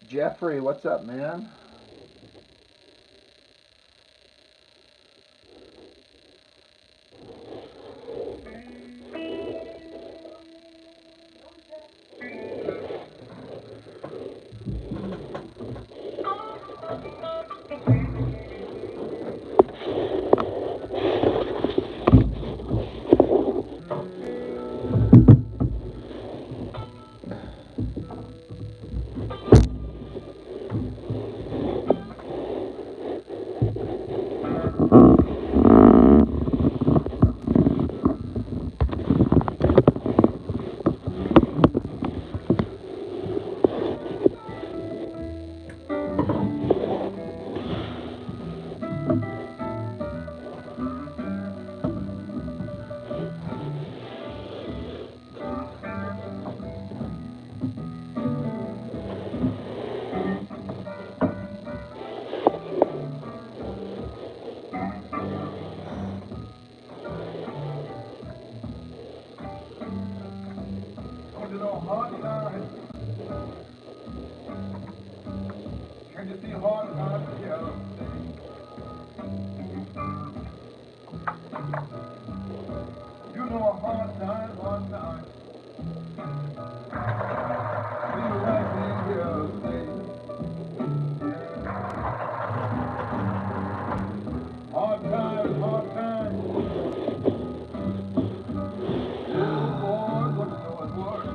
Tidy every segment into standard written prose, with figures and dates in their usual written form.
Jeffrey, what's up, man? Hard times. Can you see hard times together? You know a hard time, hard time. See the right thing here today. Hard times, hard times. Oh boy, what you know it was.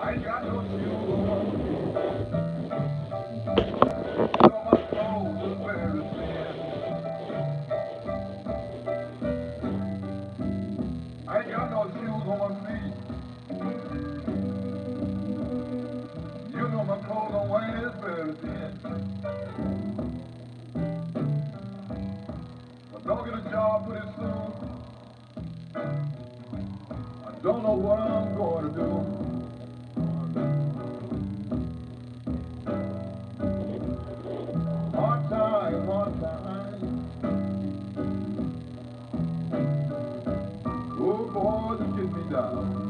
I ain't got no shoes on. You know my clothes are very thin. I ain't got no shoes on my feet. You know my clothes on wearing is very thin. But don't get a job pretty soon. I don't know what I'm going to do. Hard time, hard time. Oh boy, just get me down.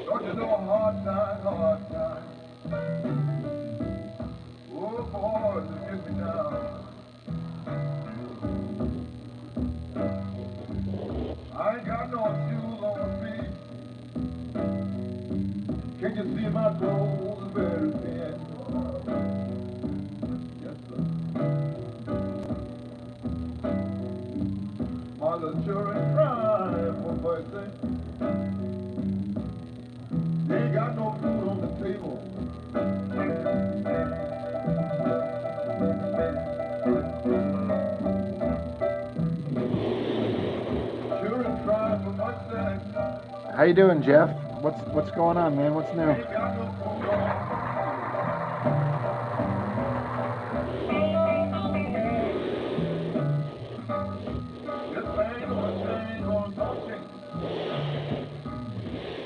Don't you know hard time, hard time. Oh boy, just get me down. I ain't got no shoes on my feet. Can you see my toes very thin? Yes, sir. My little children crying for mercy. They ain't got no food on the table. Children crying for mercy. How you doing, Jeff? What's going on, man? What's They new? ain't got no food on the table. This thing gonna change, gonna change.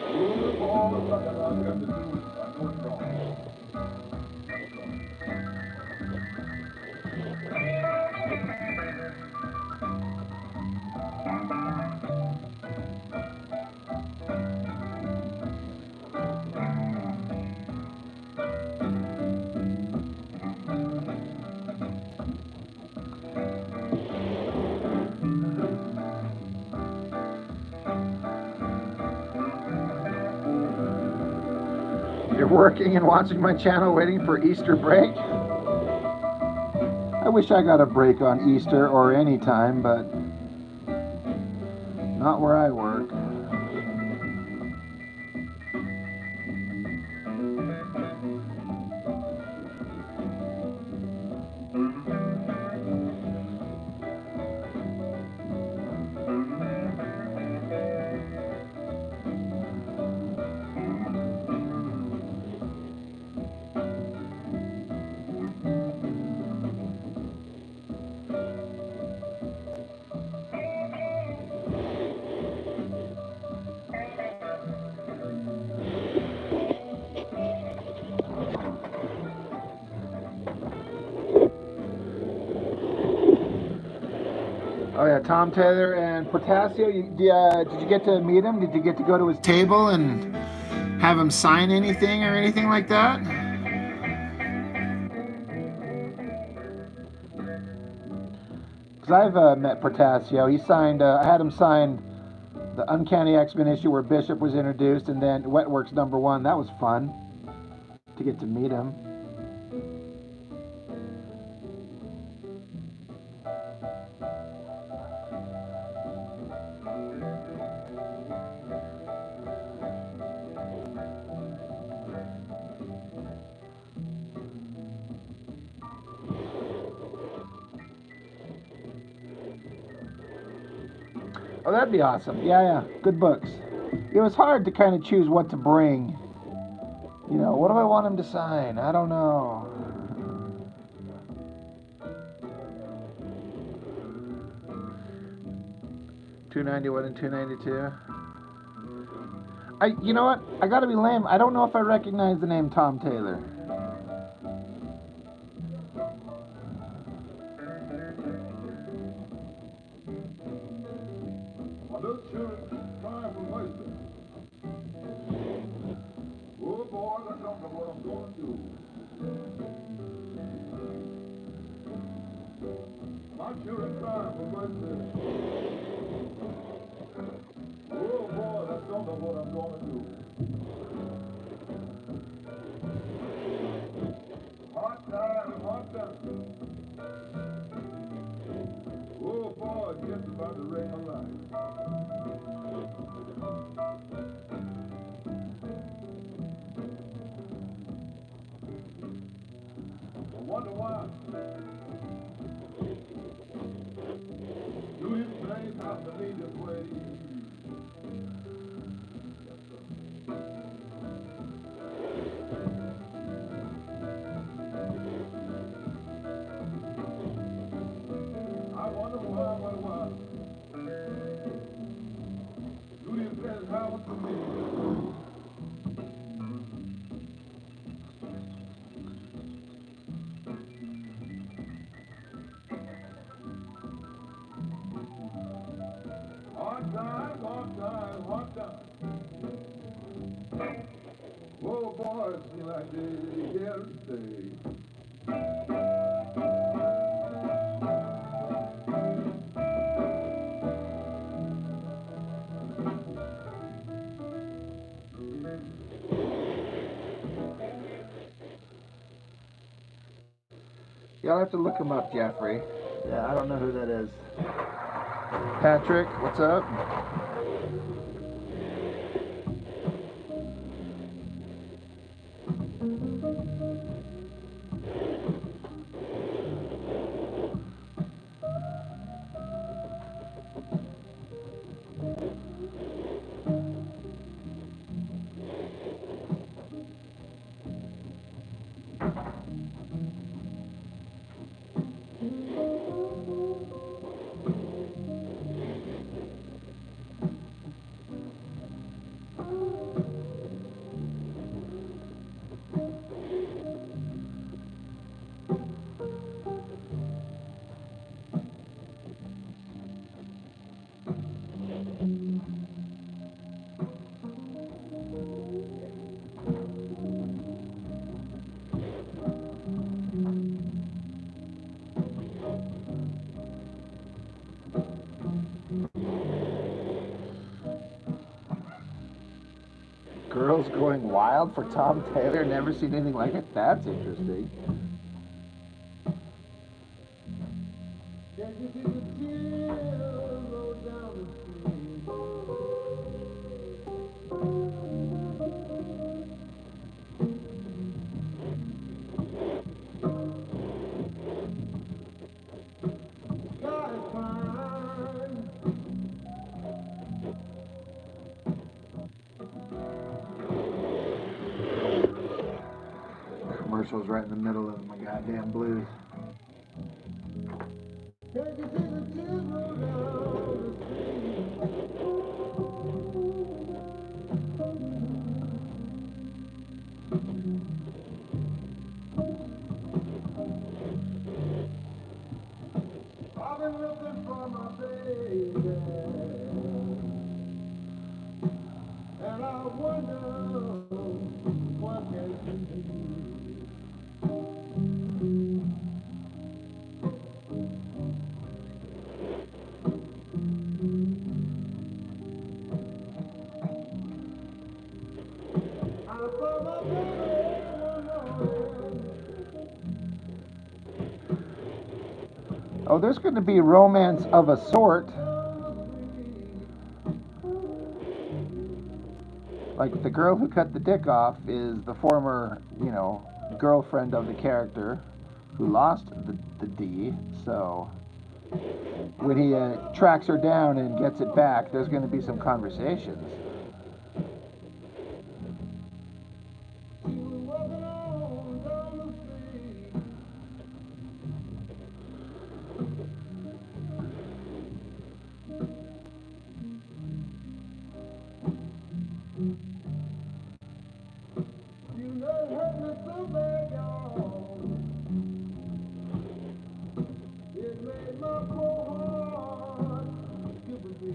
Oh boy, something I got to do. I know it's wrong. working and watching my channel waiting for Easter break. I wish I got a break on Easter or any time, but not where I work. Oh yeah, Tom Taylor and Portasio. Did you get to meet him? Did you get to go to his table and have him sign anything or anything like that? Because I've met Portasio. He signed. I had him sign the Uncanny X-Men issue where Bishop was introduced, and then Wetworks #1. That was fun to get to meet him. Oh, that'd be awesome. Yeah. Good books. It was hard to kind of choose what to bring. You know, what do I want him to sign? I don't know. $291 and $292. You know what? I gotta be lame. I don't know if I recognize the name Tom Taylor. Oh boy, I don't know what I'm going to do. My children crying for mercy. Oh boy, I don't know what I'm going to do. Hot time. Oh boy, just about to wreck my life. I wonder why. Do his things have to be this way? I wonder why. Do his things have to be? Hard time. Oh boy, it seems like they here to stay. Yeah, I'll have to look him up, Jeffrey. Yeah, I don't know who that is. Patrick, what's up? Girls Going Wild for Tom Taylor. Never seen anything like it. That's interesting. Commercials right in the middle of my goddamn blues. I've been looking for my baby, and I wonder what can she I saw my baby one morning. Oh, there's going to be romance of a sort. Like the girl who cut the dick off is the former, girlfriend of the character who lost the D. So when he tracks her down and gets it back, there's going to be some conversations. She was walking on down the street. You know it hurt me so bad, y'all. It made my poor heart skip a beat.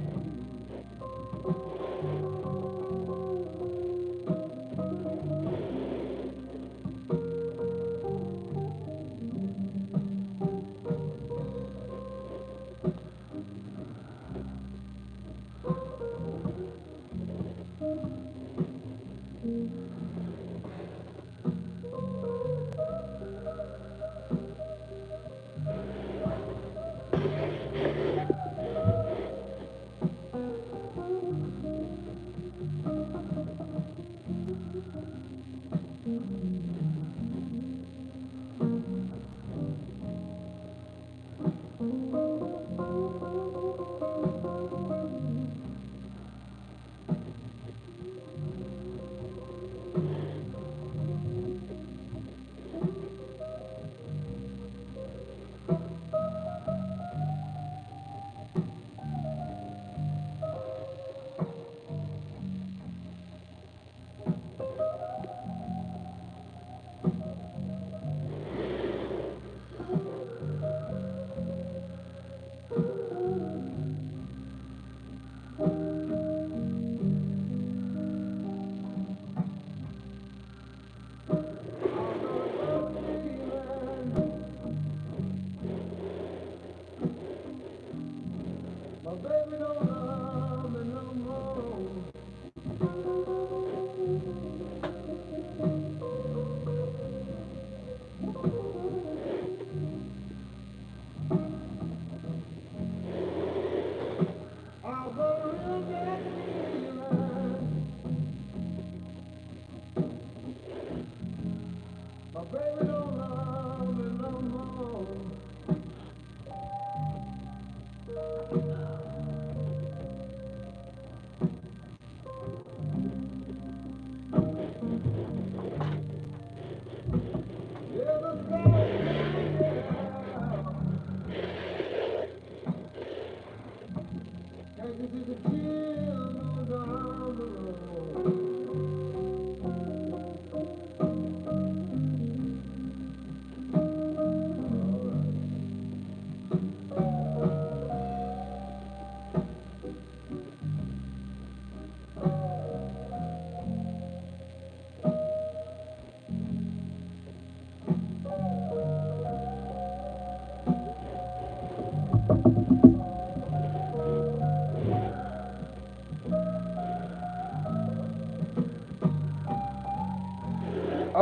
My baby don't love me no more. I've got a real bad feeling. My baby don't love me no more. Yeah, the sky is clear. Can't you see the chill down the road?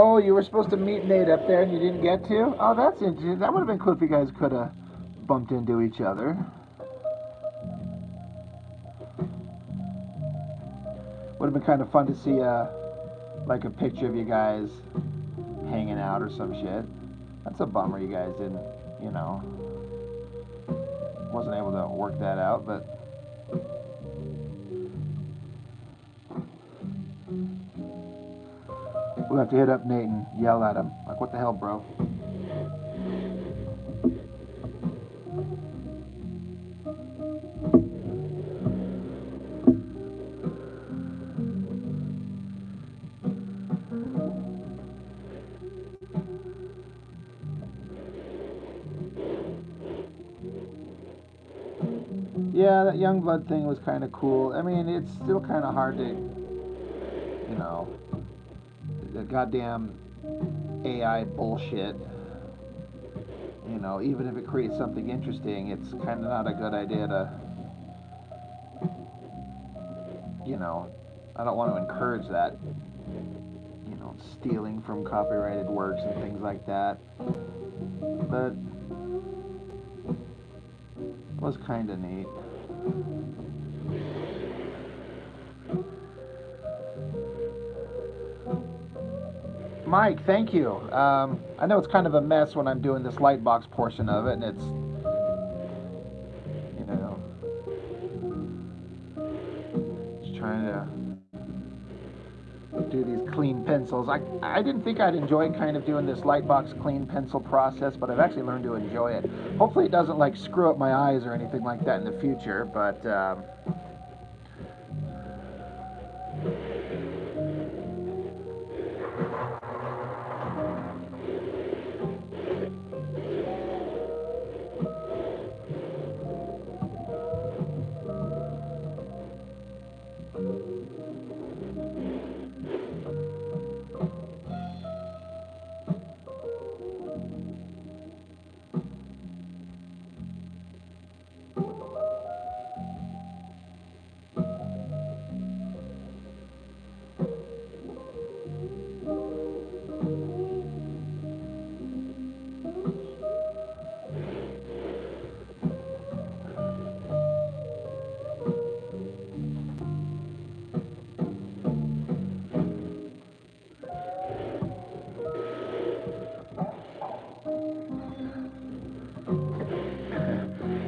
Oh, you were supposed to meet Nate up there and you didn't get to? Oh, that's interesting. That would have been cool if you guys could have bumped into each other. Would have been kind of fun to see like a picture of you guys hanging out or some shit. That's a bummer you guys didn't, you know, wasn't able to work that out, but we'll have to hit up Nate and yell at him. Like, what the hell, bro? Yeah, that Youngblood thing was kind of cool. I mean, it's still kind of hard to, you know, the goddamn AI bullshit. You know, even if it creates something interesting, it's kind of not a good idea to, you know, I don't want to encourage that, you know, stealing from copyrighted works and things like that. But it was kind of neat. Mike, thank you. I know it's kind of a mess when I'm doing this Lightbox portion of it, and it's, you know, just trying to do these clean pencils. I didn't think I'd enjoy kind of doing this Lightbox clean pencil process, but I've actually learned to enjoy it. Hopefully it doesn't like screw up my eyes or anything like that in the future, but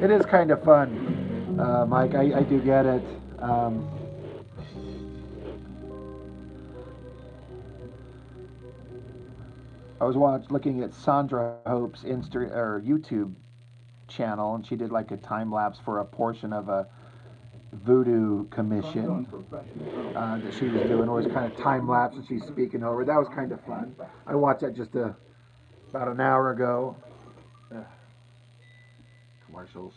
it is kind of fun, Mike. I do get it. I was looking at Sandra Hope's YouTube channel, and she did like a time lapse for a portion of a voodoo commission that she was doing. It was kind of time lapse, and she's speaking over. That was kind of fun. I watched that just about an hour ago. Commercials.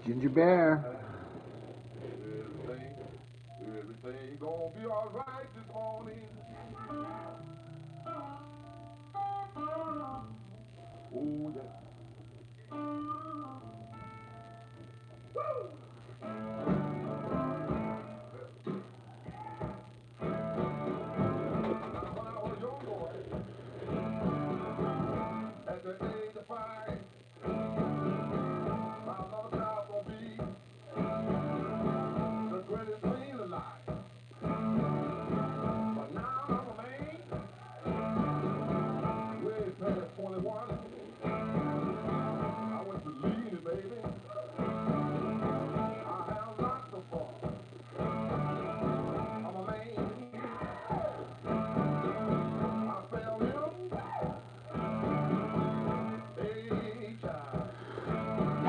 Ginger Bear. Everything gonna be alright this morning. Oh yeah.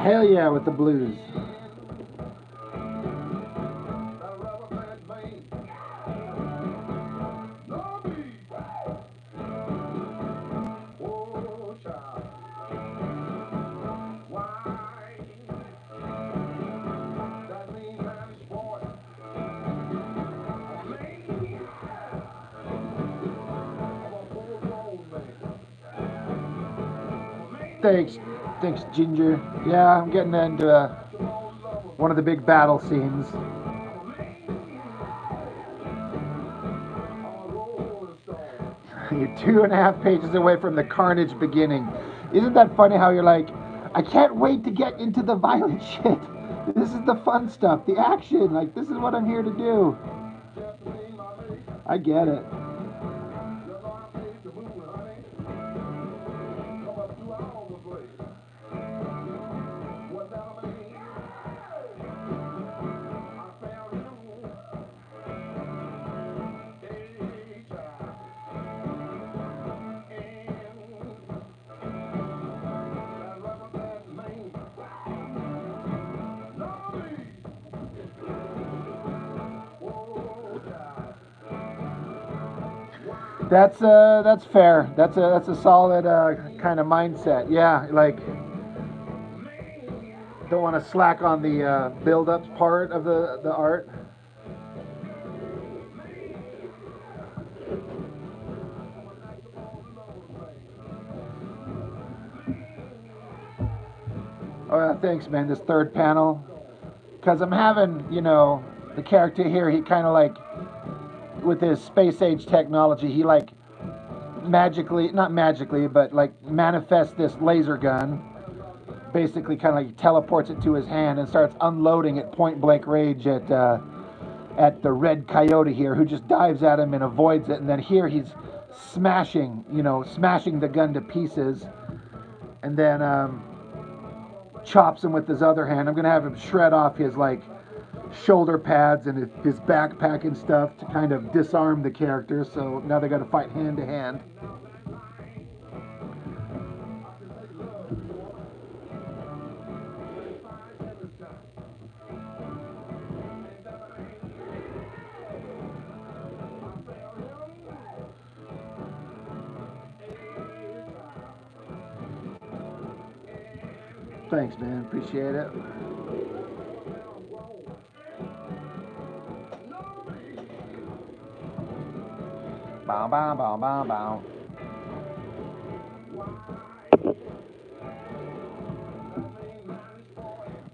Hell yeah, with the blues. Thanks, thanks, Ginger. Yeah, I'm getting into one of the big battle scenes. You're 2.5 pages away from the carnage beginning. Isn't that funny how you're like, I can't wait to get into the violent shit. This is the fun stuff, the action. Like, this is what I'm here to do. I get it. That's fair. That's a solid kind of mindset. Yeah, like don't want to slack on the build-up part of the art. Oh, yeah, thanks, man. This third panel, because I'm having, the character here. He kind of like, with his space age technology, he like magically, not magically, but like manifests this laser gun. Basically, kind of like teleports it to his hand and starts unloading at point blank range at the red coyote here, who just dives at him and avoids it. And then here he's smashing the gun to pieces, and then chops him with his other hand. I'm gonna have him shred off his like shoulder pads and his backpack and stuff to kind of disarm the character. So now they got to fight hand to hand. Thanks, man. Appreciate it. Bow, bow, bow, bow, bow.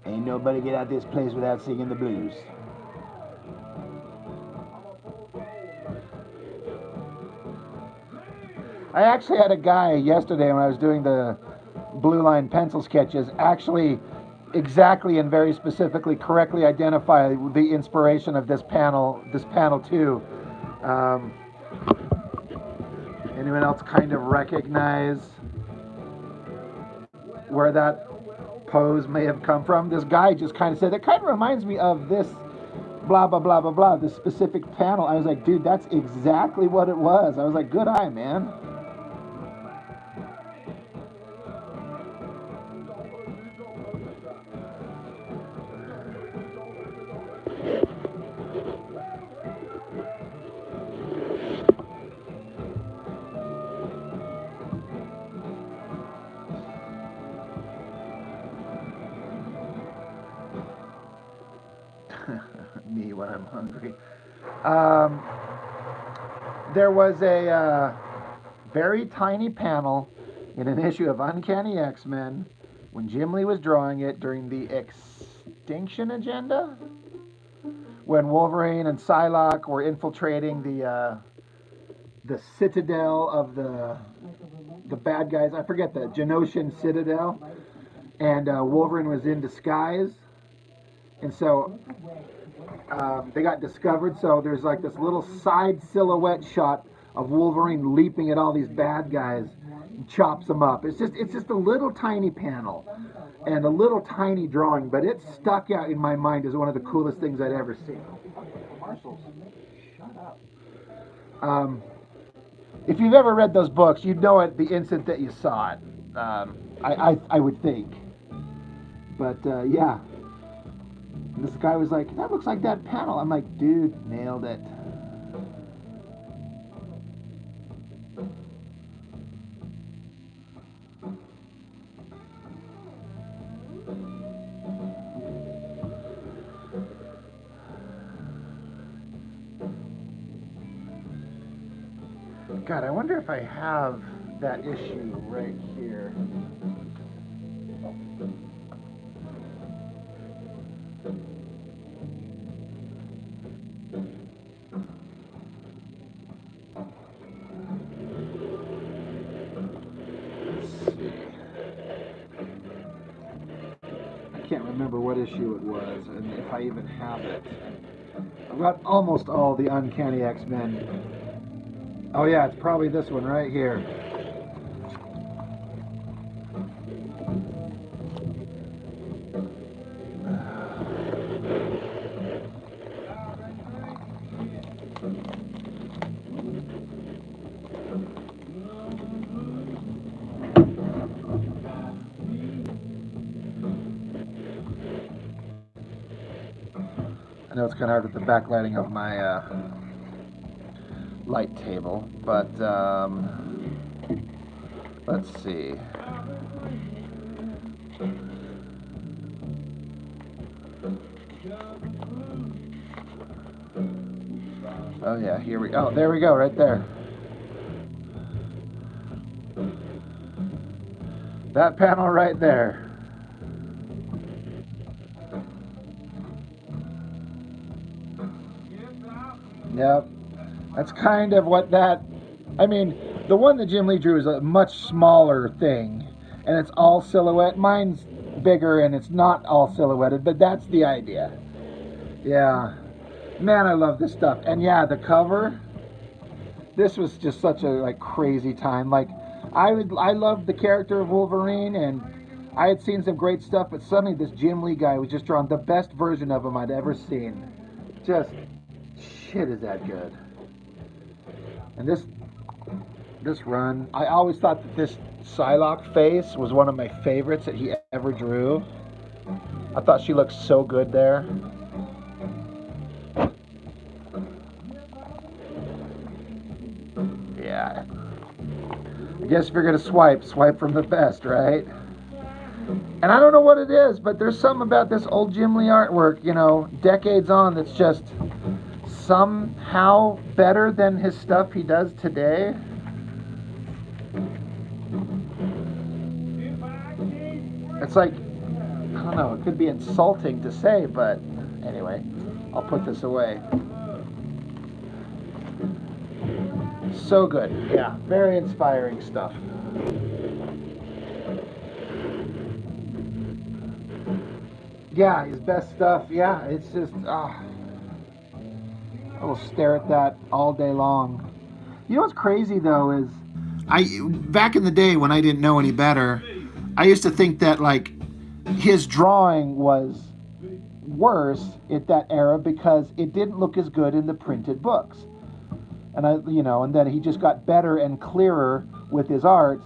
Ain't nobody get out this place without singing the blues. I actually had a guy yesterday when I was doing the blue line pencil sketches actually exactly and very specifically correctly identify the inspiration of this panel 2. Anyone else kind of recognize where that pose may have come from? This guy just kind of said, it kind of reminds me of this blah, blah, blah, blah, blah, this specific panel. I was like, dude, that's exactly what it was. I was like, good eye, man. Me when I'm hungry. There was a very tiny panel in an issue of Uncanny X-Men when Jim Lee was drawing it during the Extinction Agenda, when Wolverine and Psylocke were infiltrating the citadel of the bad guys. I forget, the Genoshan Citadel, and Wolverine was in disguise, and so they got discovered. So there's like this little side silhouette shot of Wolverine leaping at all these bad guys and chops them up. It's just a little tiny panel and a little tiny drawing, but it stuck out in my mind as one of the coolest things I'd ever seen. If you've ever read those books, you'd know it the instant that you saw it. I would think. But yeah. And this guy was like, that looks like that panel. I'm like, dude, nailed it. God, I wonder if I have that issue right here. Let's see. I can't remember what issue it was, and if I even have it. I've got almost all the Uncanny X-Men. Oh yeah, it's probably this one right here. I know it's kind of hard with the backlighting of my light table, but let's see. Oh yeah, here we go. Oh, there we go, right there. That panel right there. Yep. That's kind of what that... I mean, the one that Jim Lee drew is a much smaller thing, and it's all silhouette. Mine's bigger and it's not all silhouetted, but that's the idea. Yeah. Man, I love this stuff. And yeah, the cover, this was just such a like crazy time. Like I loved the character of Wolverine, and I had seen some great stuff, but suddenly this Jim Lee guy was just drawing the best version of him I'd ever seen. Just shit, is that good. And this run, I always thought that this Psylocke face was one of my favorites that he ever drew. I thought she looked so good there. Yeah. I guess if you're gonna swipe from the best, right? And I don't know what it is, but there's something about this old Jim Lee artwork, you know, decades on, that's just somehow better than his stuff he does today. It's like, I don't know, it could be insulting to say, but anyway, I'll put this away. So good. Yeah, very inspiring stuff. Yeah, his best stuff. Yeah, it's just, I will stare at that all day long. You know what's crazy though is, back in the day when I didn't know any better, I used to think that like his drawing was worse at that era because it didn't look as good in the printed books. And and then he just got better and clearer with his art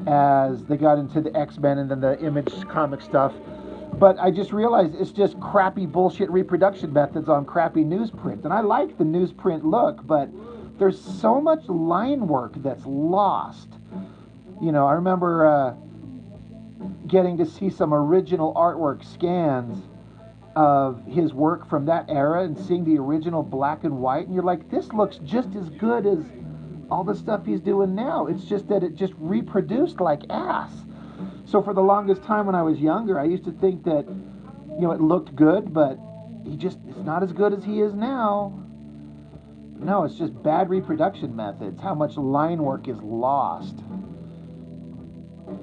as they got into the X-Men and then the Image comic stuff. But I just realized it's just crappy bullshit reproduction methods on crappy newsprint. And I like the newsprint look, but there's so much line work that's lost. You know, I remember getting to see some original artwork scans of his work from that era and seeing the original black and white, and you're like, this looks just as good as all the stuff he's doing now. It's just that it just reproduced like ass. So for the longest time when I was younger, I used to think that, it looked good, but it's not as good as he is now. No, it's just bad reproduction methods. How much line work is lost,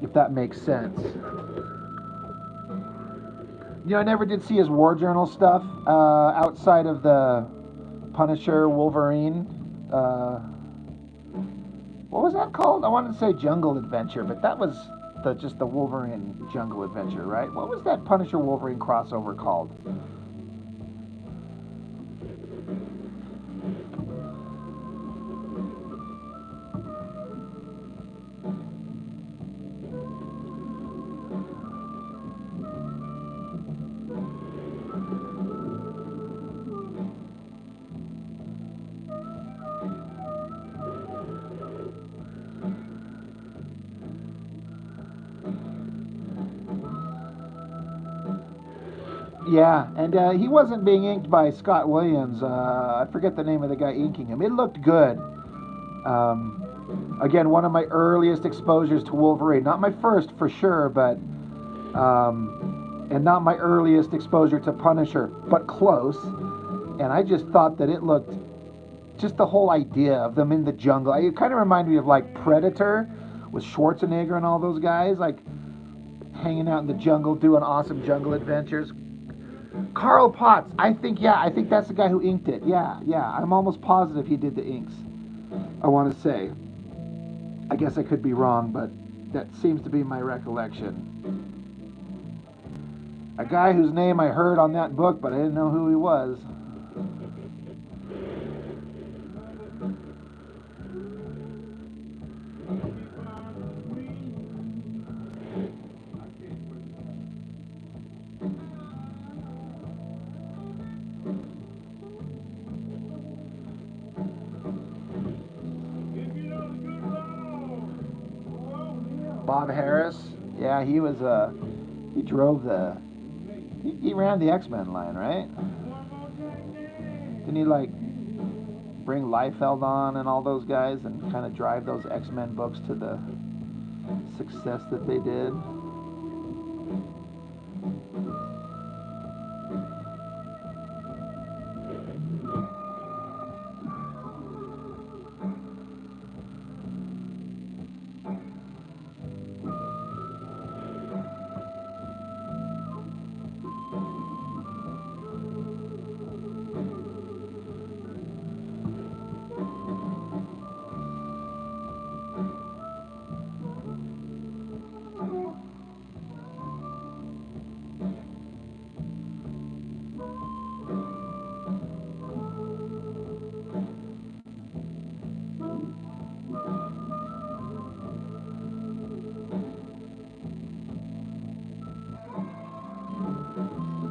if that makes sense. I never did see his War Journal stuff outside of the Punisher, Wolverine. What was that called? I wanted to say Jungle Adventure, but that was just the Wolverine Jungle Adventure, right? What was that Punisher Wolverine crossover called? Yeah, and he wasn't being inked by Scott Williams. I forget the name of the guy inking him. It looked good. Again, one of my earliest exposures to Wolverine. Not my first, for sure, but and not my earliest exposure to Punisher, but close. And I just thought that it looked, just the whole idea of them in the jungle. It kind of reminded me of like Predator with Schwarzenegger and all those guys, like hanging out in the jungle, doing awesome jungle adventures. Carl Potts, I think that's the guy who inked it. Yeah, I'm almost positive he did the inks. I want to say. I guess I could be wrong, but that seems to be my recollection. A guy whose name I heard on that book, but I didn't know who he was. Bob Harris, yeah, he was he drove he ran the X-Men line, right? Didn't he like bring Liefeld on and all those guys and kind of drive those X-Men books to the success that they did?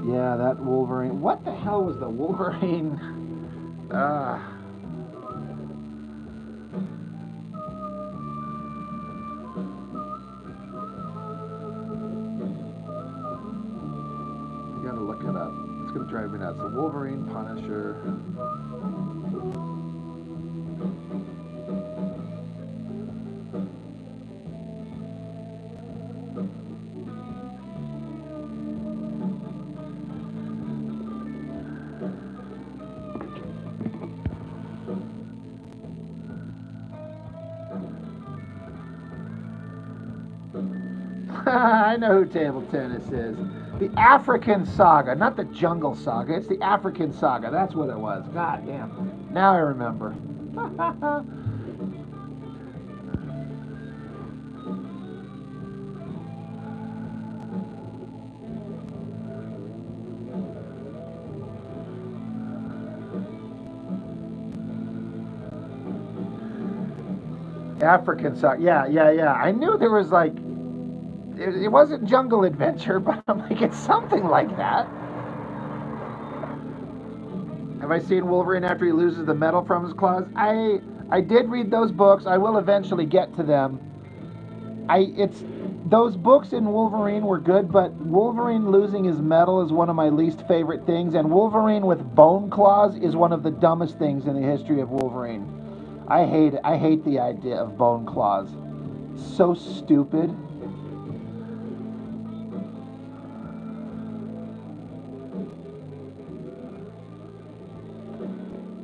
Yeah, that Wolverine. What the hell was the Wolverine? I gotta look it up. It's gonna drive me nuts. The Wolverine Punisher. I know who Table Tennis is. The African Saga, not the Jungle Saga. It's the African Saga. That's what it was. God damn. Now I remember. African Saga. Yeah. I knew there was like, it wasn't Jungle Adventure, but I'm like, it's something like that. Have I seen Wolverine after he loses the metal from his claws? I did read those books. I will eventually get to them. Those books in Wolverine were good, but Wolverine losing his metal is one of my least favorite things, and Wolverine with bone claws is one of the dumbest things in the history of Wolverine. I hate the idea of bone claws. So stupid.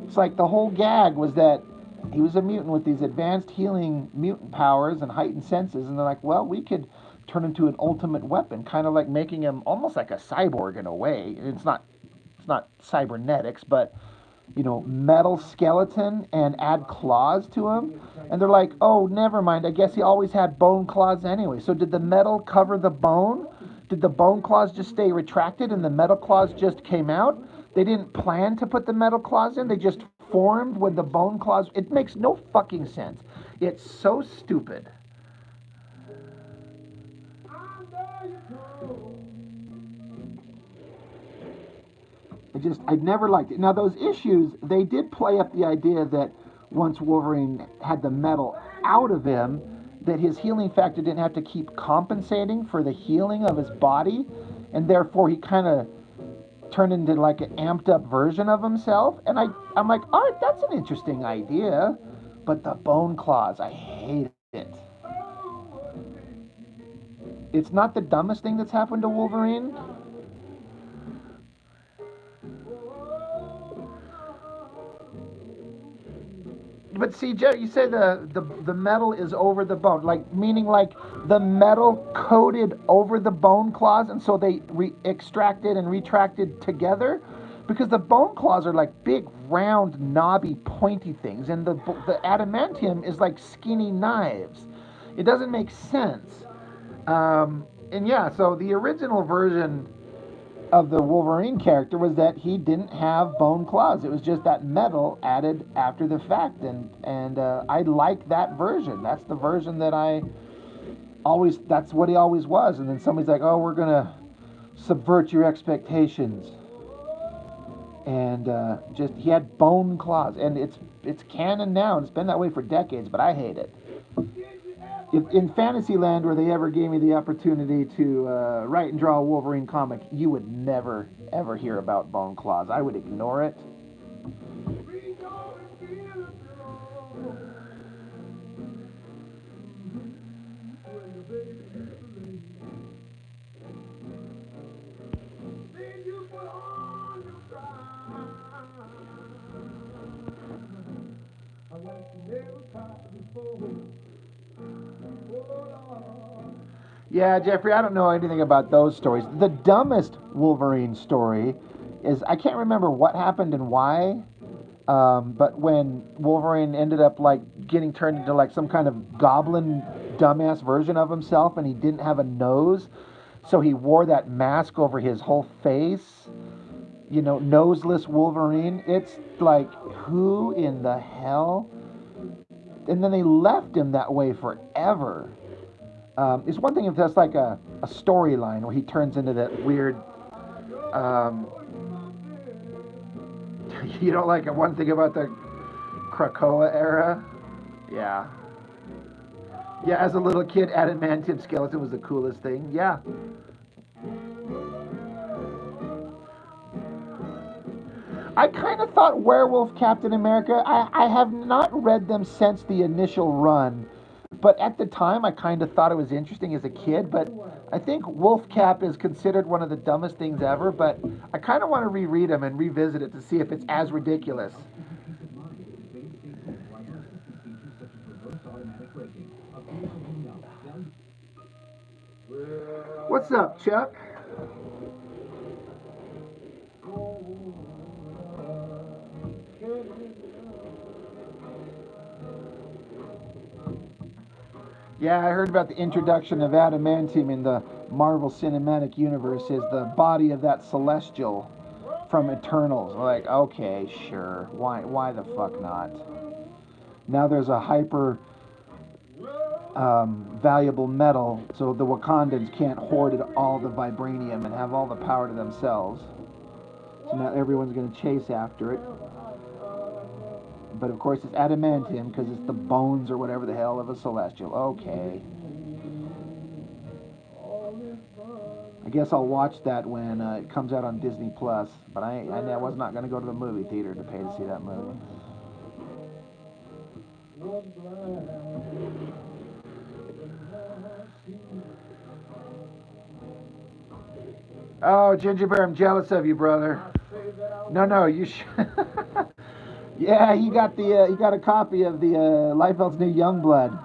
It's like the whole gag was that he was a mutant with these advanced healing mutant powers and heightened senses, and they're like, well, we could turn him into an ultimate weapon, kind of like making him almost like a cyborg in a way. It's not cybernetics, but metal skeleton, and add claws to him. And they're like, oh, never mind. I guess he always had bone claws anyway. So did the metal cover the bone? Did the bone claws just stay retracted and the metal claws just came out? They didn't plan to put the metal claws in. They just formed when the bone claws. It makes no fucking sense. It's so stupid. I never liked it. Now, those issues, they did play up the idea that once Wolverine had the metal out of him, that his healing factor didn't have to keep compensating for the healing of his body, and therefore he kind of turned into like an amped up version of himself. And I'm like, all right, that's an interesting idea. But the bone claws, I hate it. It's not the dumbest thing that's happened to Wolverine, But see, Jeff, you say the metal is over the bone, like meaning like the metal coated over the bone claws, and so they extracted and retracted together, because the bone claws are like big, round, knobby, pointy things, and the adamantium is like skinny knives. It doesn't make sense. And yeah, so the original version of the Wolverine character was that he didn't have bone claws. It was just that metal added after the fact, and I like that version. That's the version that I always. That's what he always was. And then somebody's like, "Oh, we're gonna subvert your expectations," and just he had bone claws, and it's canon now, and it's been that way for decades. But I hate it. If in Fantasyland, where they ever gave me the opportunity to write and draw a Wolverine comic, you would never, ever hear about bone claws. I would ignore it. Yeah, Jeffrey, I don't know anything about those stories. The dumbest Wolverine story is, I can't remember what happened and why, but when Wolverine ended up like getting turned into like some kind of goblin dumbass version of himself, and he didn't have a nose, so he wore that mask over his whole face. You know, noseless Wolverine. It's like, who in the hell? And then they left him that way forever. It's one thing if that's like a storyline where he turns into that weird. You don't like it? One thing about the Krakoa era? Yeah. Yeah, as a little kid, adamantium skeleton was the coolest thing. Yeah. I kind of thought Werewolf Captain America, I have not read them since the initial run, but at the time I kind of thought it was interesting as a kid, but I think Wolf Cap is considered one of the dumbest things ever, but I kind of want to reread them and revisit it to see if it's as ridiculous. What's up, Chuck? Yeah, I heard about the introduction of adamantium in the Marvel Cinematic Universe as the body of that Celestial from Eternals. Like, okay, sure. Why the fuck not? Now there's a hyper valuable metal, so the Wakandans can't hoard all the vibranium and have all the power to themselves. So now everyone's going to chase after it. But of course it's adamantium because it's the bones or whatever the hell of a Celestial. Okay. I guess I'll watch that when it comes out on Disney Plus. But I was not going to go to the movie theater to pay to see that movie. Oh, Ginger Bear, I'm jealous of you, brother. No, you should. Yeah, he got a copy of the Liefeld's New Youngblood,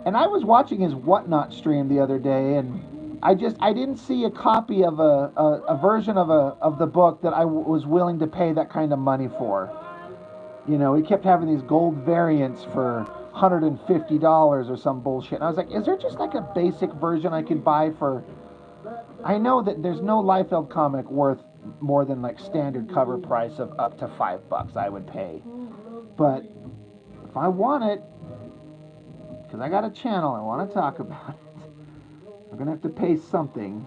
and I was watching his Whatnot stream the other day, and I didn't see a copy of a version of the book that I was willing to pay that kind of money for. You know, he kept having these gold variants for $150 or some bullshit, and I was like, is there just like a basic version I could buy for? I know that there's no Liefeld comic worth more than like standard cover price of up to $5 I would pay. But if I want it, because I got a channel I want to talk about it, I'm gonna have to pay something.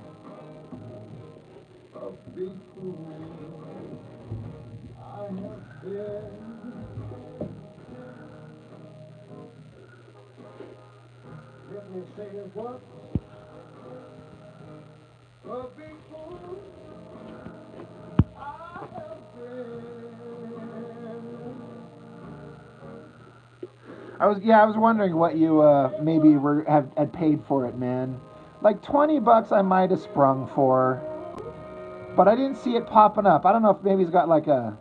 I was wondering what you maybe had paid for it, man. Like $20 I might have sprung for, but I didn't see it popping up. I don't know if maybe he's got like a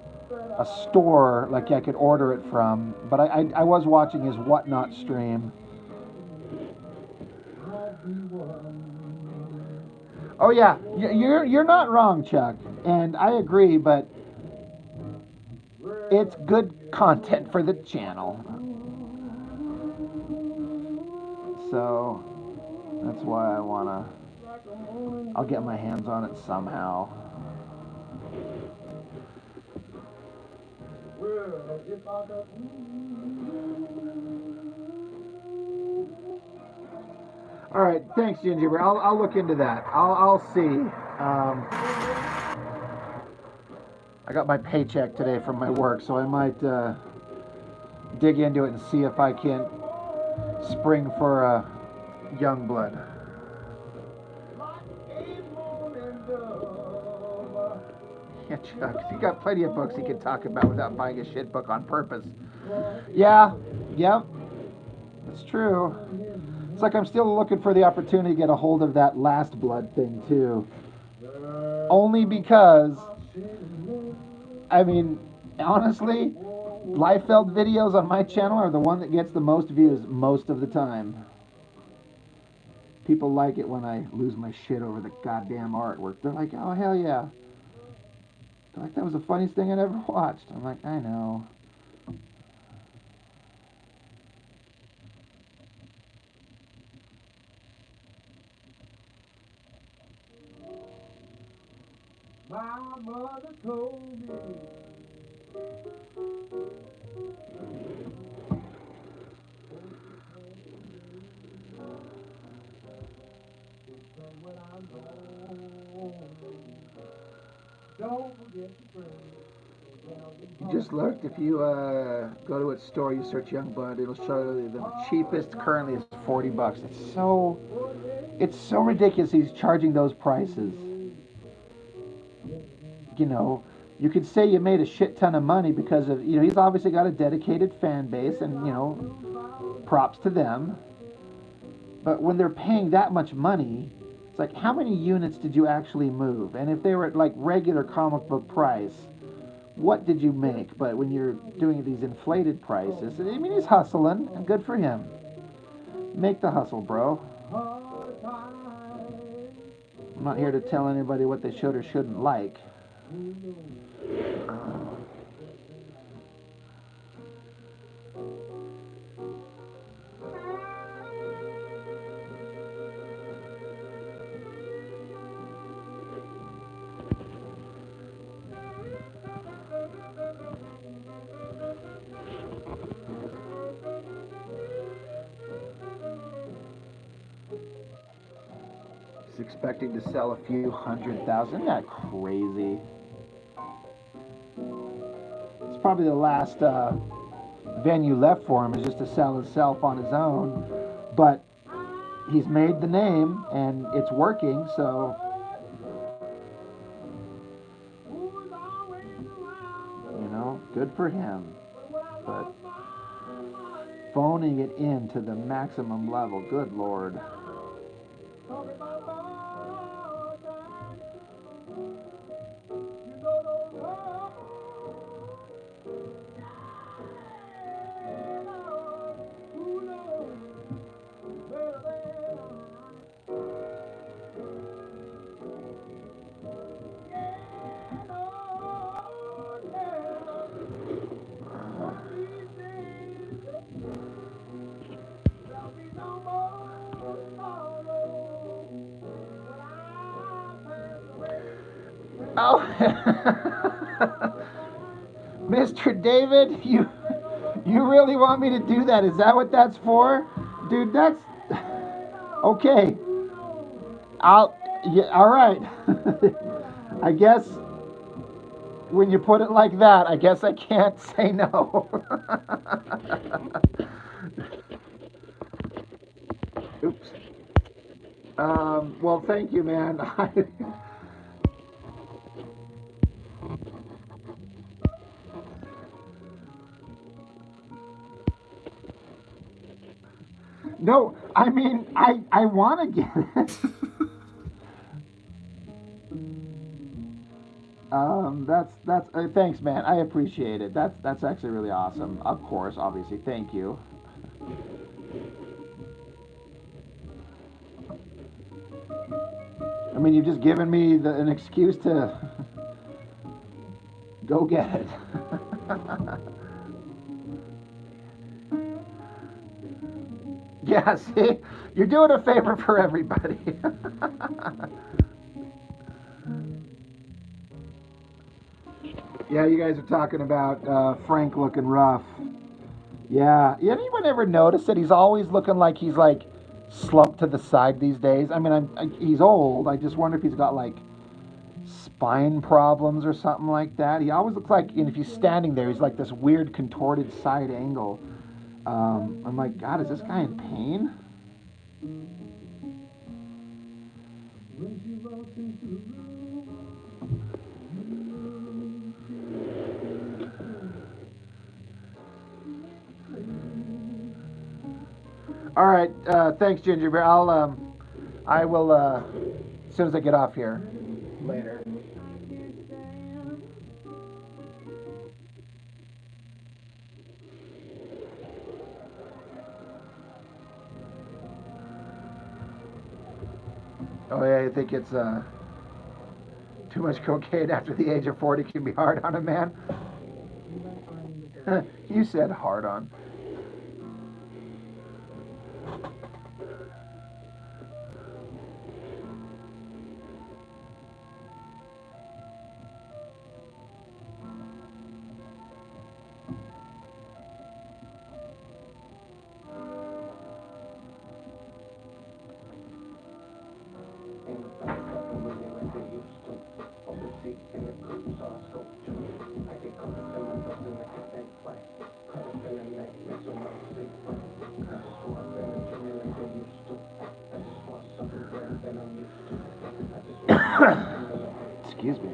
a store like I could order it from, but I was watching his Whatnot stream. Oh yeah, you're not wrong, Chuck, and I agree, but it's good content for the channel. So that's why I'll get my hands on it somehow. All right, thanks, Ginger. I'll look into that. I'll see. I got my paycheck today from my work, so I might dig into it and see if I can spring for a young blood. Yeah, Chuck, you got plenty of books you can talk about without buying a shit book on purpose. Yeah, yep, that's true. It's like I'm still looking for the opportunity to get a hold of that Last Blood thing too. Only because, I mean, honestly, Liefeld videos on my channel are the one that gets the most views most of the time. People like it when I lose my shit over the goddamn artwork. They're like, oh, hell yeah. They're like, that was the funniest thing I'd ever watched. I'm like, I know. My mother told me when I'm gone, don't forget to pray. You just looked. If you go to its store, you search Young Blood, it'll show you the cheapest currently is $40. It's so ridiculous. He's charging those prices. You know, you could say you made a shit ton of money because of, you know, he's obviously got a dedicated fan base, and you know, props to them. But when they're paying that much money, it's like, how many units did you actually move? And if they were at like regular comic book price, what did you make? But when you're doing these inflated prices, I mean, he's hustling, and good for him. Make the hustle, bro. I'm not here to tell anybody what they should or shouldn't like. He's expecting to sell a few 100,000. Isn't that crazy? It's probably the last venue left for him, is just to sell himself on his own. But he's made the name and it's working, so you know, good for him. But phoning it in to the maximum level, good lord. Oh, Mr. David, you really want me to do that? Is that what that's for? Dude, that's okay. Yeah, all right. I guess when you put it like that, I guess I can't say no. Oops. Well, thank you, man. No, I mean, I want to get it. That's thanks, man. I appreciate it. That's actually really awesome. Of course, obviously, thank you. I mean, you've just given me an excuse to go get it. Yeah, see, you're doing a favor for everybody. Yeah, you guys are talking about Frank looking rough. Yeah. Anyone ever notice that he's always looking like he's like slumped to the side these days? I mean, he's old. I just wonder if he's got like spine problems or something like that. He always looks like, and if he's standing there, he's like this weird contorted side angle. I'm like, God, is this guy in pain? When she walks into the room, All right. Thanks, Ginger Bear. I will, as soon as I get off here. Later. Oh yeah, I think it's too much cocaine after the age of 40 can be hard on a man. You said hard on. Excuse me.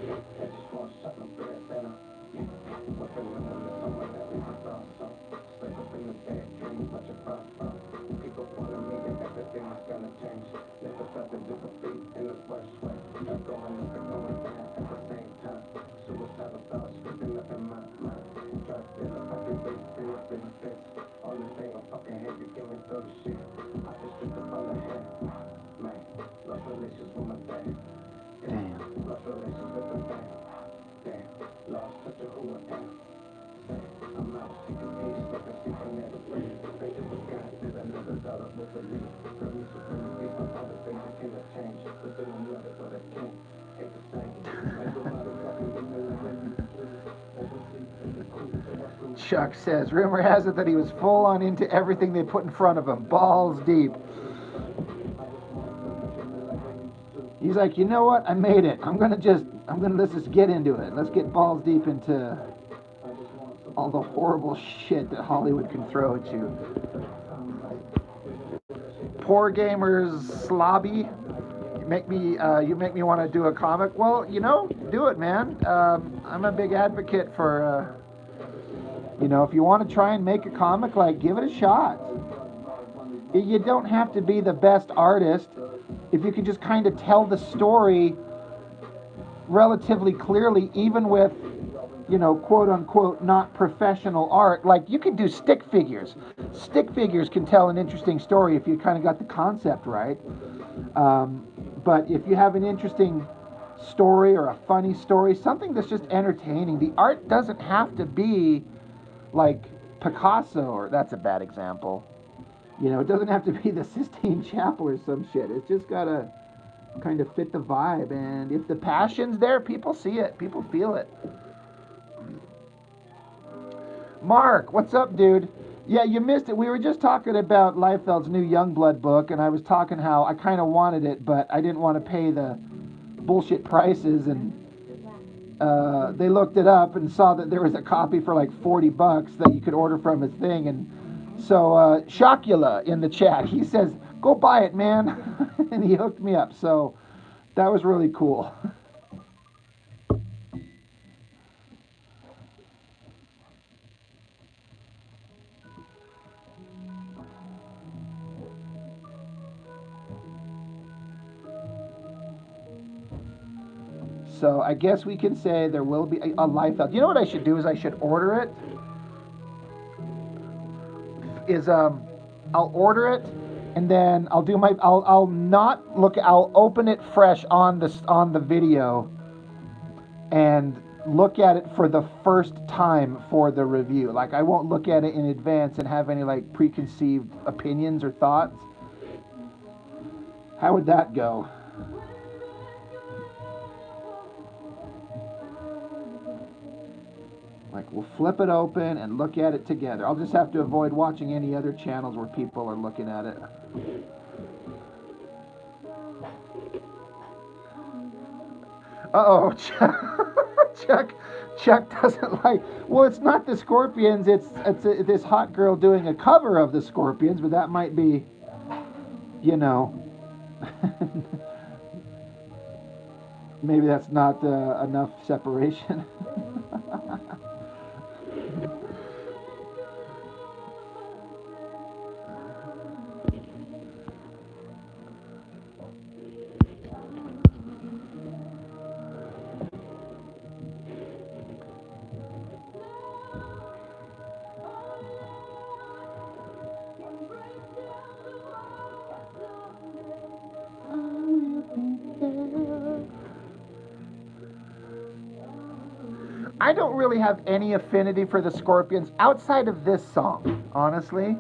Chuck says, rumor has it that he was full on into everything they put in front of him, balls deep. He's like, you know what? I made it. Let's just get into it. Let's get balls deep into all the horrible shit that Hollywood can throw at you. Poor gamers, slobby. You make me want to do a comic. Well, do it, man. I'm a big advocate for, if you want to try and make a comic, like, give it a shot. You don't have to be the best artist. If you can just kind of tell the story relatively clearly, even with, quote unquote, not professional art, like you could do stick figures. Stick figures can tell an interesting story if you kind of got the concept right. But if you have an interesting story or a funny story, something that's just entertaining, the art doesn't have to be like Picasso, or that's a bad example. It doesn't have to be the Sistine Chapel or some shit. It's just gotta kind of fit the vibe. And if the passion's there, people see it, people feel it. Mark, what's up, dude? Yeah, you missed it. We were just talking about Liefeld's new Youngblood book, and I was talking how I kind of wanted it, but I didn't want to pay the bullshit prices. And they looked it up and saw that there was a copy for like $40 that you could order from his thing. And so Shocula in the chat, he says, "Go buy it, man," and he hooked me up. So that was really cool. So I guess we can say there will be a Liefeld. You know what I should do is I should order it. I'll order it, and then I'll not look. I'll open it fresh on the video, and look at it for the first time for the review. Like I won't look at it in advance and have any like preconceived opinions or thoughts. How would that go? Like we'll flip it open and look at it together. I'll just have to avoid watching any other channels where people are looking at it. Uh-oh, Chuck doesn't like. Well, it's not the Scorpions. It's this hot girl doing a cover of the Scorpions, but that might be, you know, maybe that's not enough separation. I don't really have any affinity for the Scorpions outside of this song, honestly.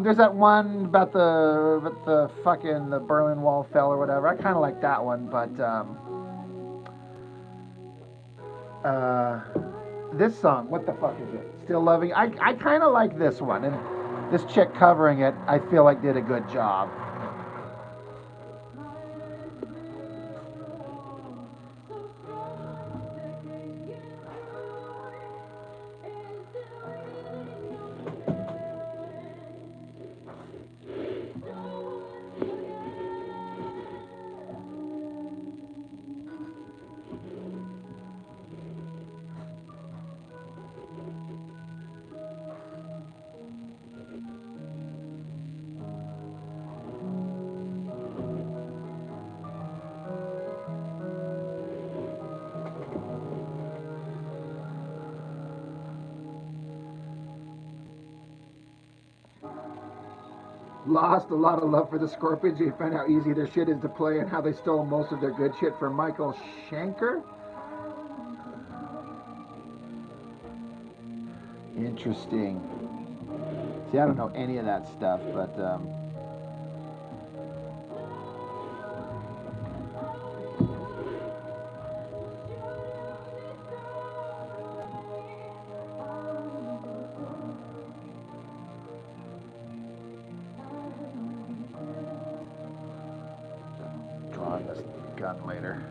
There's that one about the fucking the Berlin Wall fell or whatever. I kind of like that one, but this song, what the fuck is it? Still Loving. I kind of like this one, and this chick covering it, I feel like did a good job. Lost a lot of love for the Scorpions. You find how easy their shit is to play and how they stole most of their good shit from Michael Schenker. Interesting. See, I don't know any of that stuff, but drawing this gun later.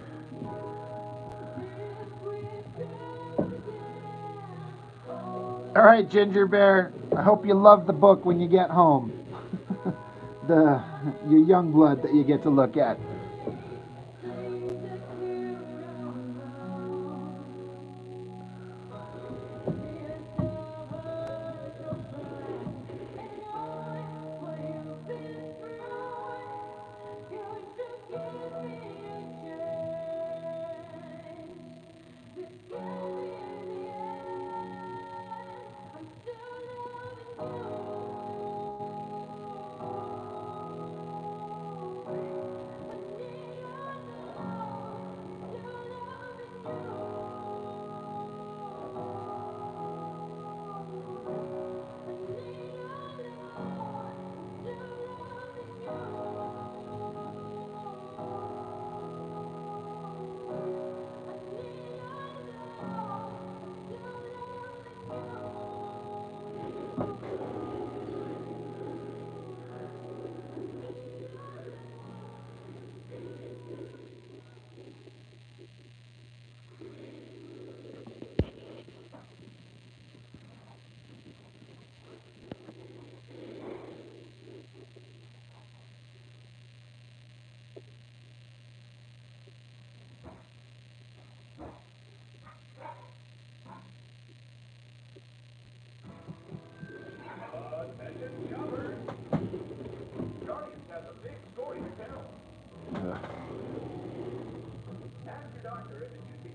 All right, Ginger Bear. I hope you love the book when you get home. Your young blood that you get to look at.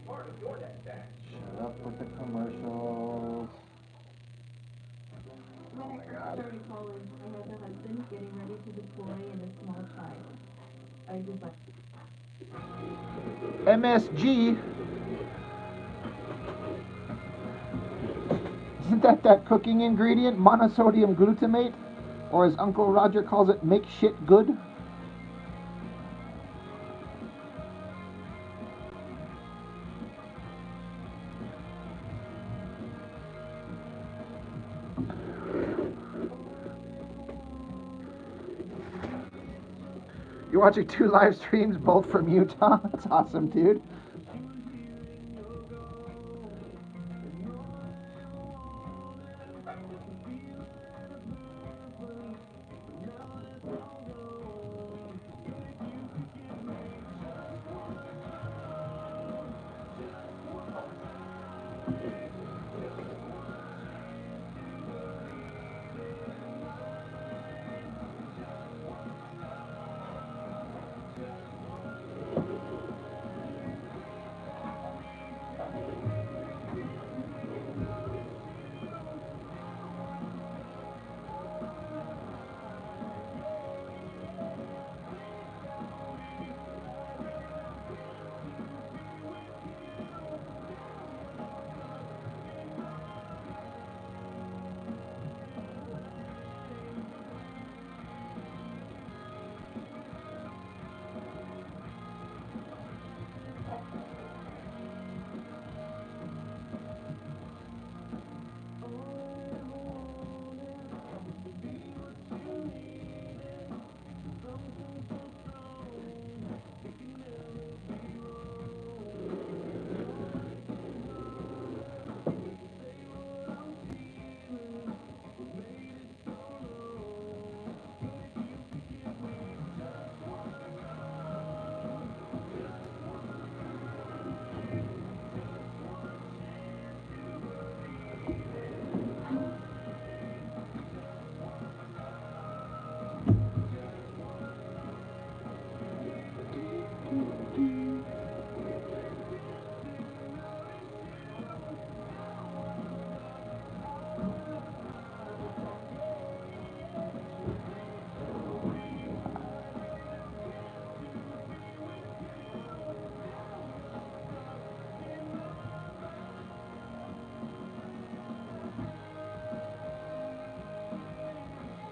Shut up with the commercials. When I first started college, I had a husband getting ready to deploy and a small child. I designed MSG. Isn't that cooking ingredient, monosodium glutamate? Or as Uncle Roger calls it, make shit good? You're watching 2 live streams, both from Utah? That's awesome, dude.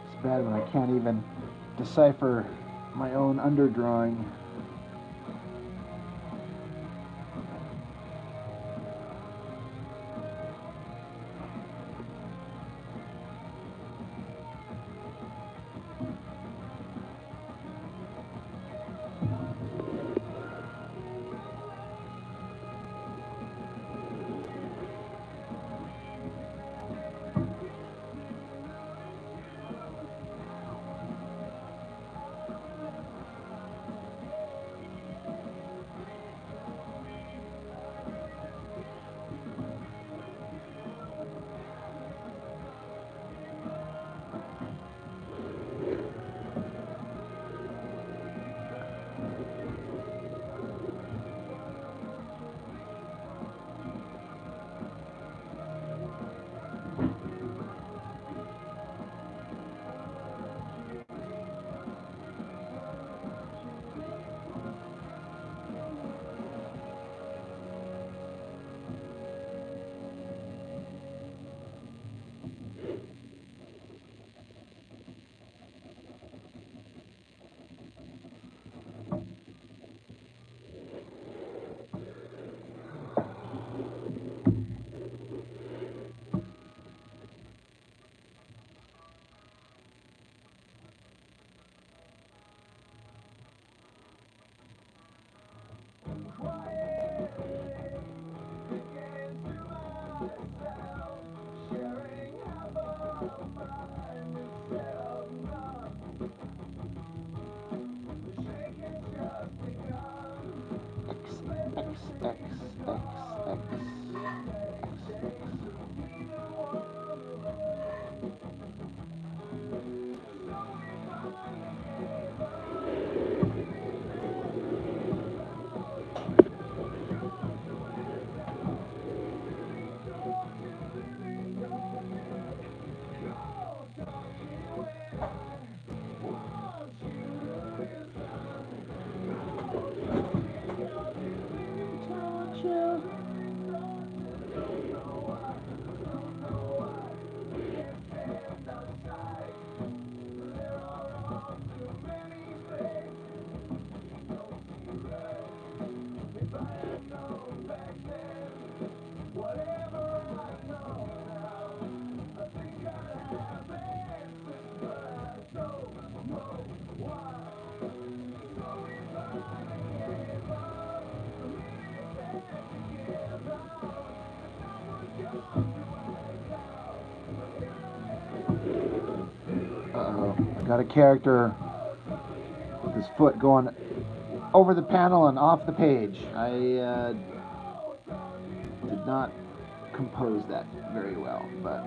It's bad when I can't even decipher my own underdrawing. Uh-oh. I got a character with his foot going over the panel and off the page. I did not compose that very well, but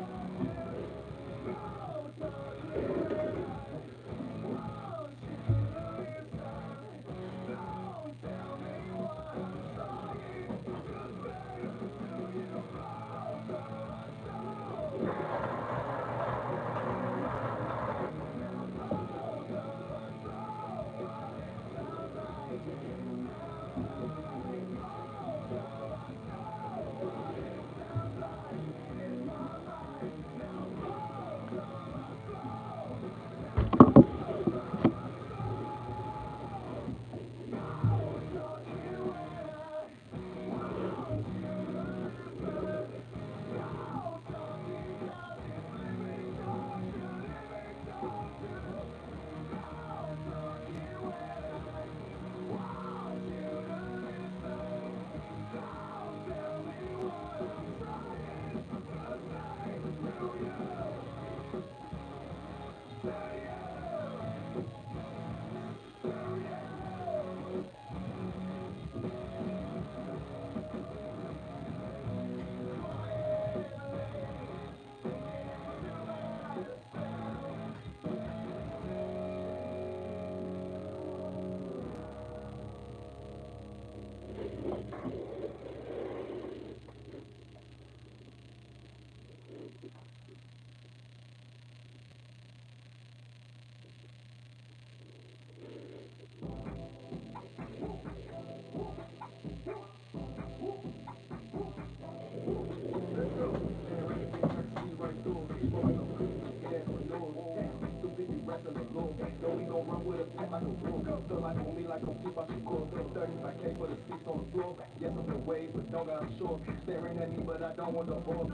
Staring at me, but I don't want the ball.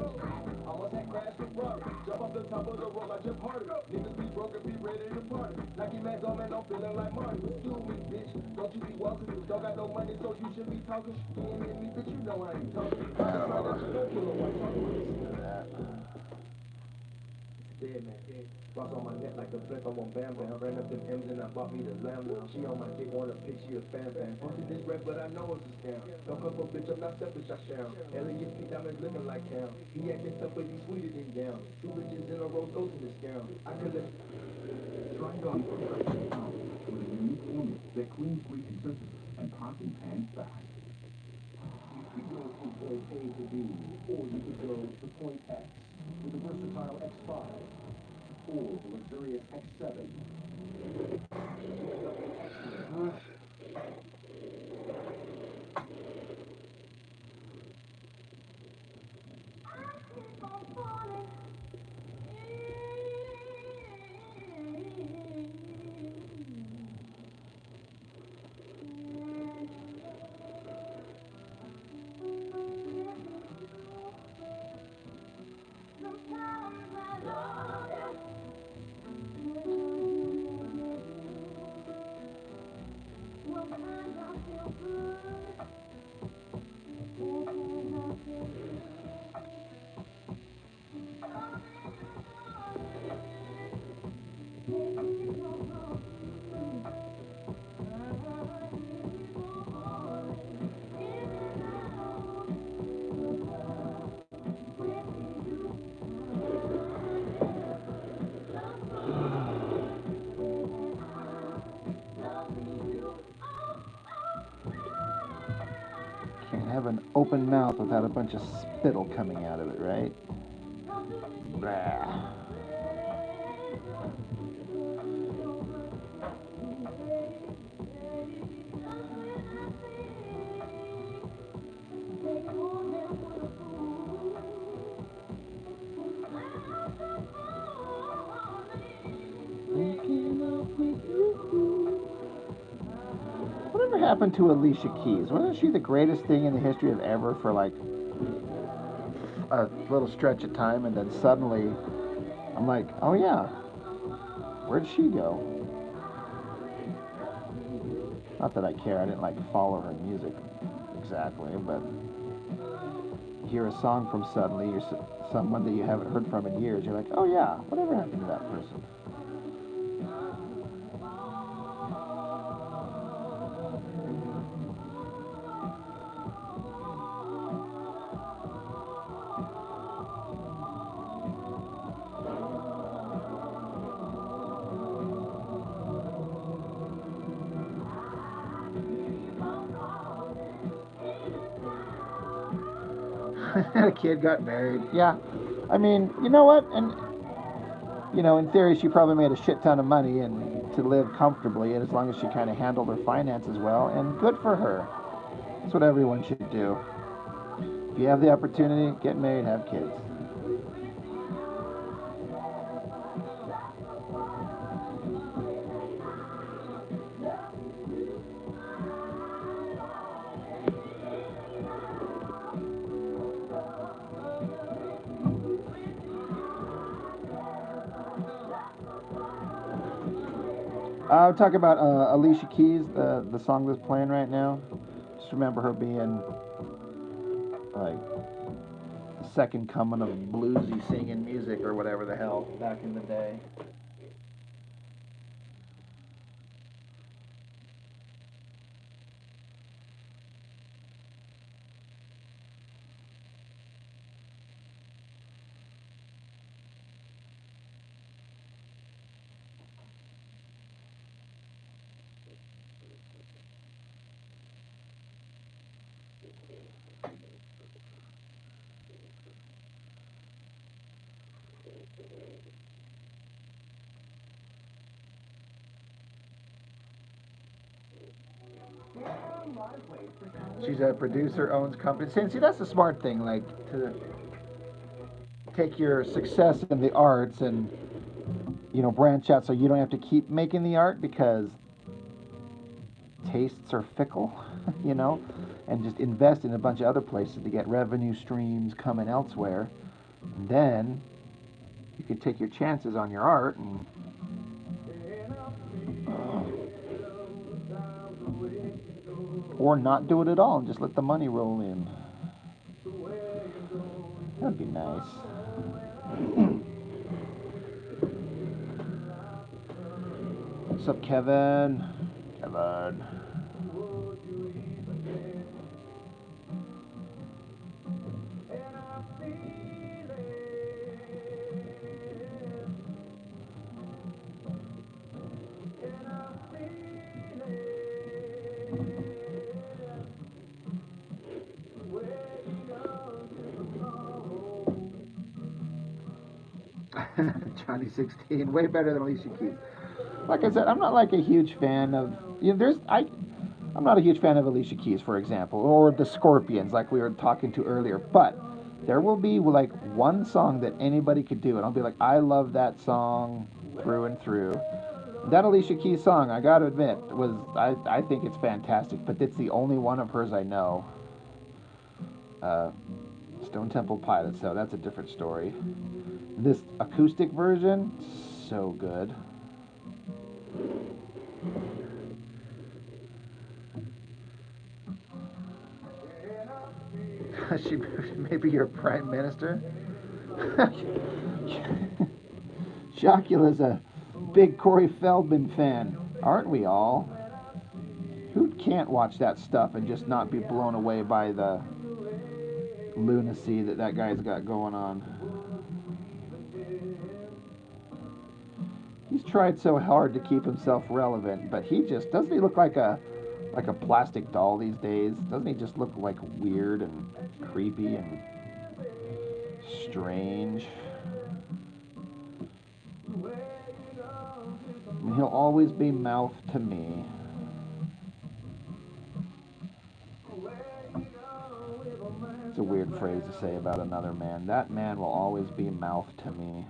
Almost had crashed the front. Jump off the top of the roll, I jump harder. Niggas be broken, be ready to party. Nike Max on, man, I'm feeling like Marty. Excuse me, bitch. Don't you be walking. Don't got no money, so you should be talking. You ain't in me, bitch, you know I ain't talking. Dead man, dead. Rocks on my neck like a flip, I'm on Bam Bam. Ran up them M's and I bought me the lamb. She on my dick, wanna pick, she a fan fan. Posted this rap, but I know it's a scam. Don't come for bitch, I'm not selfish, I shall. Elliot P. Diamonds looking like Cam. He acting tough, but he sweeter than down. 2 bitches in a row, those in the scam. I could've Trigon perfects power with a unique formula that cleans greasy surfaces and popping pans fast. You could go from point A to B, or you could go to point X with the versatile X5, or the luxurious X7. can't have an open mouth without a bunch of spittle coming out of it, right? Blah. Whatever happened to Alicia Keys? Wasn't she the greatest thing in the history of ever for like a little stretch of time, and then suddenly I'm like, oh yeah, where'd she go? Not that I care, I didn't like follow her music exactly, but hear a song from suddenly, you're someone that you haven't heard from in years. You're like, oh yeah, whatever happened to that person? A kid got married. Yeah. I mean, you know what? And, you know, in theory, she probably made a shit ton of money and to live comfortably, and as long as she kind of handled her finances well, and good for her. That's what everyone should do. If you have the opportunity, get married, have kids. I'll talk about Alicia Keys, the song that's playing right now. Just remember her being like the second coming of bluesy singing music or whatever the hell back in the day. She's a producer, owns company. See, that's the smart thing, like to take your success in the arts and, you know, branch out so you don't have to keep making the art because tastes are fickle, you know, and just invest in a bunch of other places to get revenue streams coming elsewhere. And then you can take your chances on your art and or not do it at all and just let the money roll in. That'd be nice. What's up, Kevin? Kevin. Johnny 16, way better than Alicia Keys. Like I said, I'm not like a huge fan of, you know, I'm not a huge fan of Alicia Keys, for example, or the Scorpions, like we were talking to earlier. But there will be like one song that anybody could do, and I'll be like, I love that song through and through. That Alicia Keys song, I gotta admit, I think it's fantastic, but it's the only one of hers I know. Stone Temple Pilots, so that's a different story. This acoustic version, so good. She maybe your prime minister. Shocula's a big Corey Feldman fan, aren't we all? Who can't watch that stuff and just not be blown away by the lunacy that guy's got going on? He's tried so hard to keep himself relevant, but he just doesn't he look like a plastic doll these days? Doesn't he just look like weird and creepy and strange? I mean, he'll always be mouth to me. It's a weird phrase to say about another man. That man will always be mouth to me.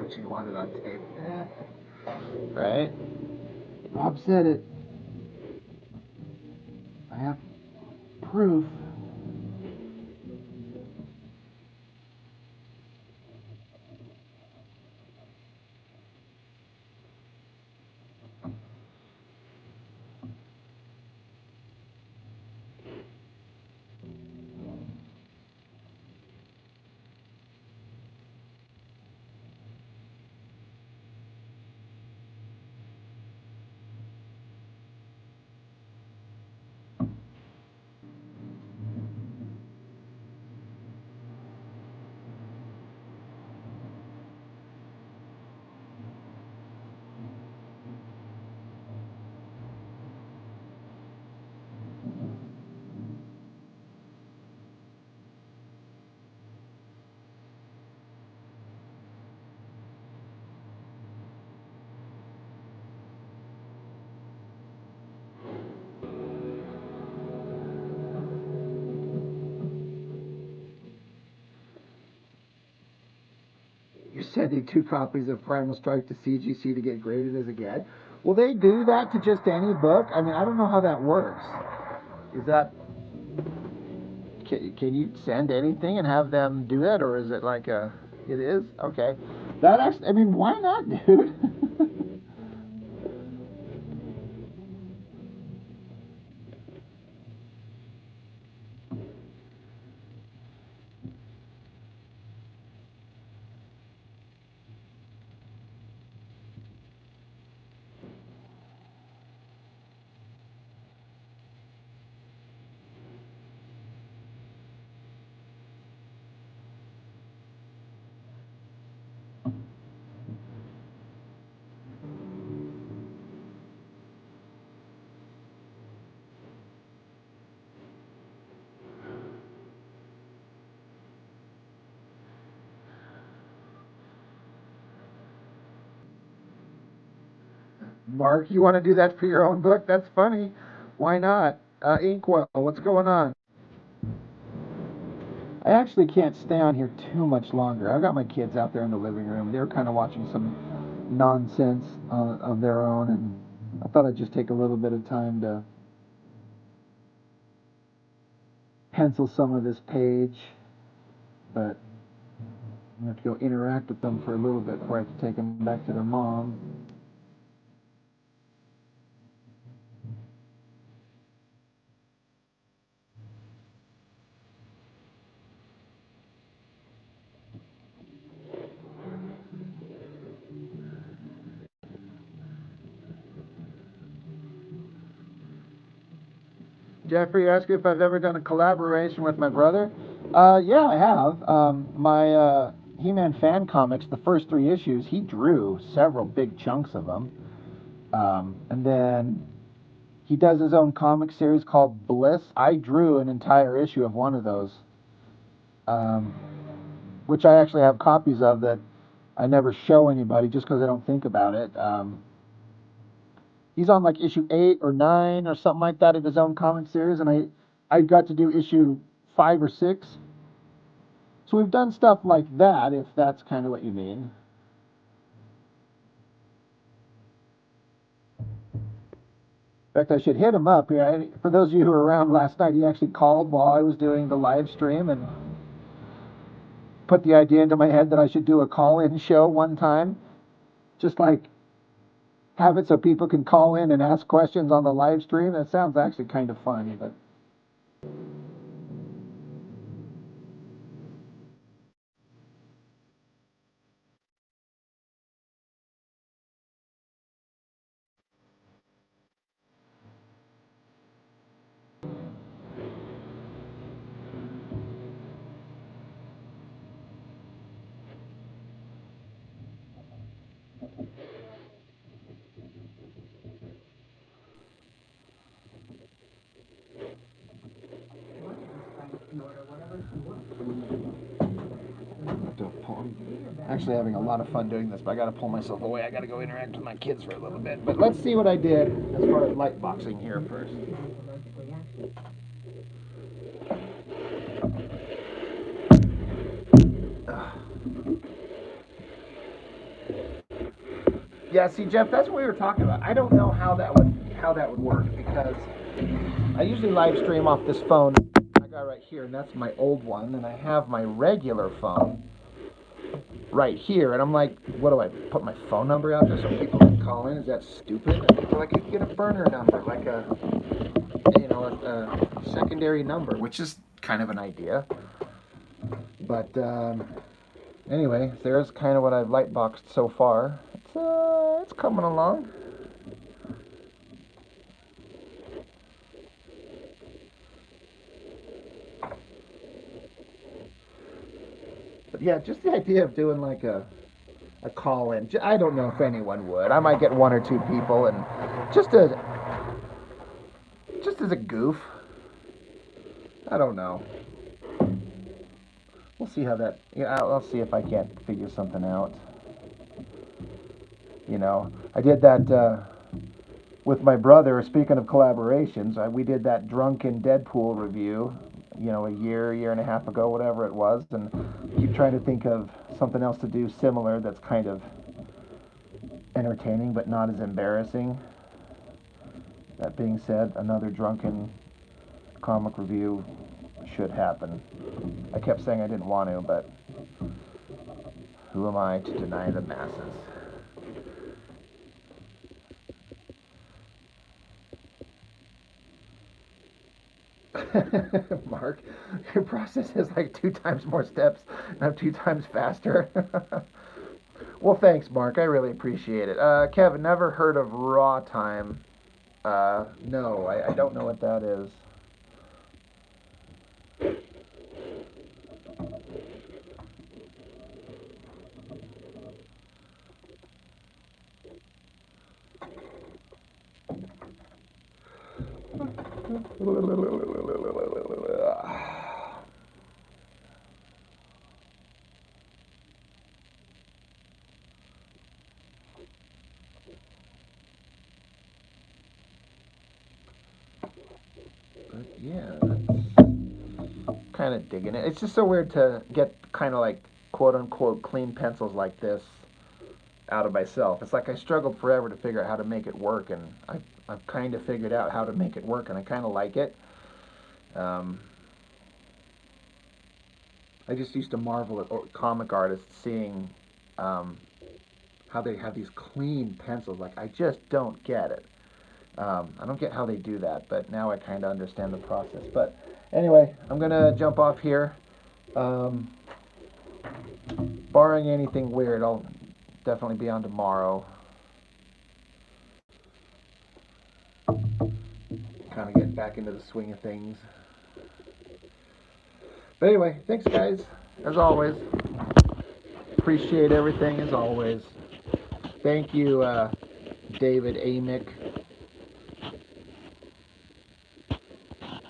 what you wanted on tape. Yeah. Right? Rob said it. I have proof. You're sending 2 copies of Primal Strike to CGC to get graded as a GAD. Will they do that to just any book? I mean, I don't know how that works. Is that... Can you send anything and have them do that, or is it like a... It is? Okay. That actually... I mean, why not, dude? Mark, you want to do that for your own book? That's funny. Why not? Inkwell, what's going on? I actually can't stay on here too much longer. I've got my kids out there in the living room. They're kind of watching some nonsense of their own, and I thought I'd just take a little bit of time to pencil some of this page, but I have to go interact with them for a little bit before I have to take them back to their mom. Jeffrey asked if I've ever done a collaboration with my brother. Yeah, I have. My He-Man fan comics, the first 3 issues, he drew several big chunks of them. And then he does his own comic series called Bliss. I drew an entire issue of one of those, which I actually have copies of that I never show anybody just because I don't think about it. He's on like issue 8 or 9 or something like that of his own comic series, and I got to do issue 5 or 6. So we've done stuff like that, if that's kind of what you mean. In fact, I should hit him up here. For those of you who were around last night, he actually called while I was doing the live stream and put the idea into my head that I should do a call-in show one time. Just like have it so people can call in and ask questions on the live stream. That sounds actually kind of fun, but... I'm actually having a lot of fun doing this, but I gotta pull myself away. I gotta go interact with my kids for a little bit. But let's see what I did as far as light boxing here first. Yeah, see, Jeff, that's what we were talking about. I don't know how that would work because I usually live stream off this phone I got right here, and that's my old one, and I have my regular phone right here, and I'm like, what do I put my phone number out there so people can call in? Is that stupid? I feel like I could get a burner number, like a secondary number, which is kind of an idea. But anyway, there's kind of what I've lightboxed so far. It's coming along. But yeah, just the idea of doing like a call-in. I don't know if anyone would. I might get one or two people, and just as a goof. I don't know. We'll see how that. Yeah, I'll see if I can't figure something out. You know, I did that with my brother. Speaking of collaborations, we did that Drunken Deadpool review. You know, a year and a half ago, whatever it was, and keep trying to think of something else to do similar that's kind of entertaining but not as embarrassing. That being said, another drunken comic review should happen. I kept saying I didn't want to, but who am I to deny the masses? Mark, your process is like 2 times more steps and I'm 2 times faster. Well, thanks, Mark. I really appreciate it. Kevin, never heard of Raw Time. No, I don't know what that is. But yeah, that's kind of digging it. It's just so weird to get kind of like quote unquote clean pencils like this out of myself. It's like I struggled forever to figure out how to make it work, and I've kind of figured out how to make it work, and I kind of like it. I just used to marvel at comic artists seeing how they have these clean pencils. Like, I just don't get it. I don't get how they do that, but now I kind of understand the process. But anyway, I'm going to jump off here. Barring anything weird, I'll definitely be on tomorrow. Kind of get back into the swing of things. But anyway, thanks guys, as always. Appreciate everything as always. Thank you, David Amick.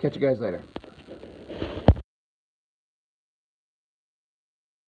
Catch you guys later.